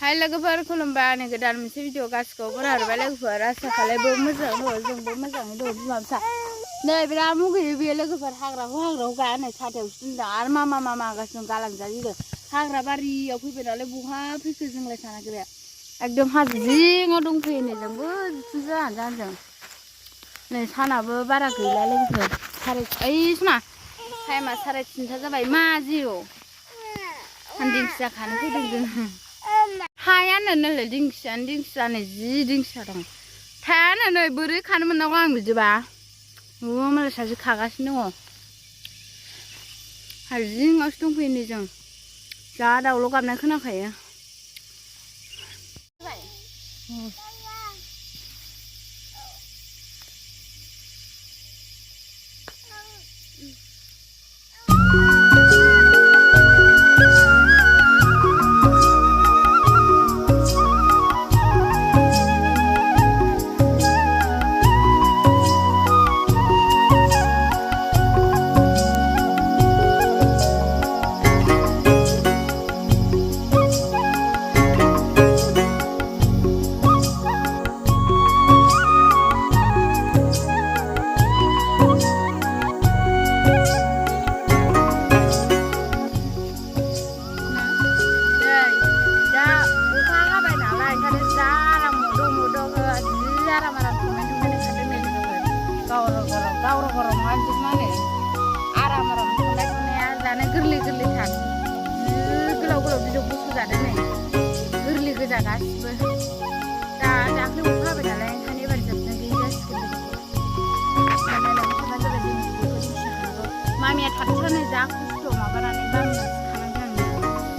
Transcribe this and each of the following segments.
हाय लोगोफोर खुलुमबाय आंनि गोदान मोनसे भिडिअ गासिखौबो हरबाय लोगोफोर आसा खालामो मोजां दङ जोंबो मोजाङै दङ बिमा फिसा नै बिराद मुगैयो बेयो लोगोफोर हाग्राखौ गानै साथायावसो दोनदों आरो मा मागासिनो गालांजायो हाग्रा बारियाव फैबाय नालाय बहा फैखो जोंलाय सानाखै एकदम हाजो जिङाव दंफैयो नै जोंबो जाहाजों नै सानाबो बारा गैला लोगोफोर ओइ सना टाइमा 3:30 जाबाय मा जिउ दिंखिया खानो फैदों जों हायानो नोलै दिंखिया नै जि दिंखिया दं थायानो नै बोरै खानो मोननांगौ आं बिदिबा मालाय सासे खागासिनो दङ हाजो जिङावसो दंफैयो नै जों जा दाउल' गाबनाय खोनाखायो आराम संनाय खावनाया जानो गोरलै थार गोलाव बिजौ गुसु जादों नै गोरलै गोजा गासिबो दा दाख्लै अखा हाबाय नालाय ओंखायनो एबार जोबनाय गैयै जासिगोन मामिया थाथ'नानै जा खस्थ' माबानानै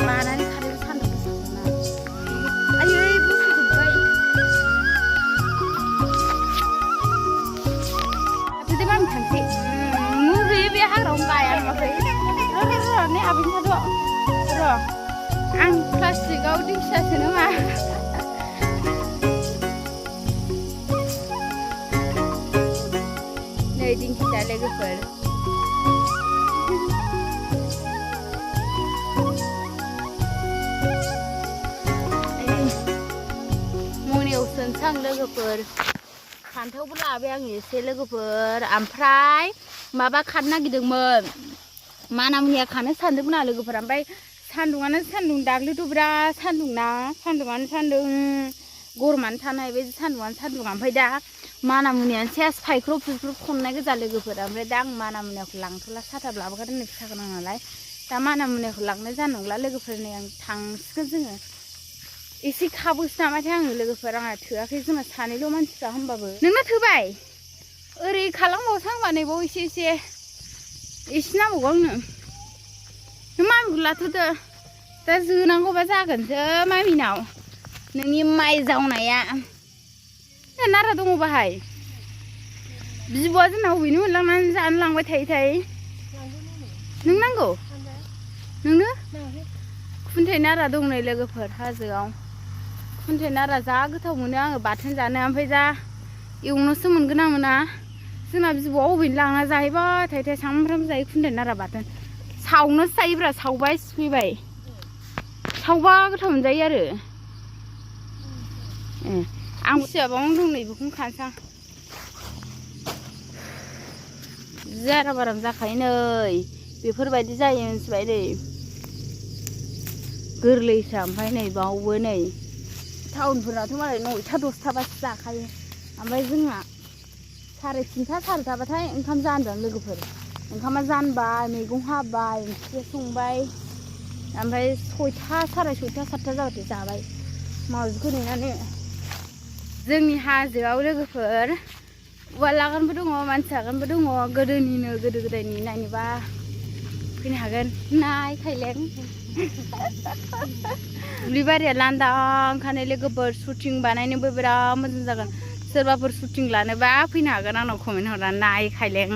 बानानै खारेल सान्दुं गोसाखौना आयै बुसुजोब्बाय हाथ'दे मामि थांसै बे हाग्रायावनो गाया नामाखै नै आबैनि थाथ' र' आं प्लास्टिकआव दिंखियासो नामा नै दिंखिया लोगोफोर मनायाव सोनसां लोगोफोर फान्थावबो लाबाय आं एसे लोगोफोर ओमफ्राय माबा खानो नागिरदोंमोन माना मुनिया खानो सानदोंमोन आरो लोगोफोर ओमफ्राय सान्दुङानो सान्दुं दाख्लैथ' बिराद सान्दुं ना सान्दुङानो सान्दुं गरमानो थानो हायै बायदि सान्दुङानो सान्दुं ओमफ्राय दा माना मुनियानो सेस फायख्रब फुख्रब खननाय गोजा लोगोफोर ओमफ्राय दा आं माना मुनियाखौ लांथ'ला साथाबो लाबोखादों नै फिसा गोनां नालाय दा माना मुनियाखौ लांनाय जानाय नंला लोगोफोर नै आं थांसिगोन जोङो एसे खाबोसो नामाथाय आङो लोगोफोर आंहा थोआखै जोंना सानैल' मानसिफ्रा होमबाबो नोंना थोबाय ओरै खालामबावसो आंबा नैबाव एसे नांबावगौ आंनो नों मामिखौ लाथ'दो दा जोनांगौबा जागोनसो मामिनाव नोंनि माइ जावनाया नारा दङ बाहाय बिब'आ जोंना बबेनो मोनलांनानै जानो लांबाय थायो नों नांगौ नोंनो खुन्थाइ नारा दं नै लोगोफोर हाजोआव खुन्थाइ नारा जा गोथाव मोनो आङो बाथोन जानो ओमफ्राय जा एवनोसो मोनगोन ना मोना जोंना बिब'आ बबेनो लांना जाहैबाय थायो सामफ्रामबो जायो खुन्थाइ नारा बाथोन सावनोसो जायोब्रा सावबाय सिफैबाय सावबा गोथाव मोनजायो आरो आं फिसाबावनो दं नै बेखौनो खानसां जि आराम जाखायो नै बेफोरबायदि जायो मिथिबाय नै गोरलैसो ओमफ्राय नै बावबो नै टाउनफोराथ' मालाय 9टा 10टाबासो जाखायो ओमफ्राय जोंहा 3:30 4टाबाथाय ओंखाम जानदों लोगोफोर ओंखामा जानबाय मैगं हाबाय ओंख्रि संबाय ओमफ्राय 6टा 6:30 7टा जाबाथाय जाबाय मावजिखौ नेनानै जोंनि हाजोआव लोगोफोर उवाल आगानबो दङ मानसि आगानबो दङ गोदोनिनो गोदो गोदायनि नायनोबा फैनो हागोन नाय खायलें दुब्लि बारिया लांदां खानाय लोगोफोर शुटिं बानायनोबो बिराद मोजां जागोन सोरबाफोर शुटिं लानोबा फैनो हागोन आंनाव कमेन्ट हरनानै नाय खायलें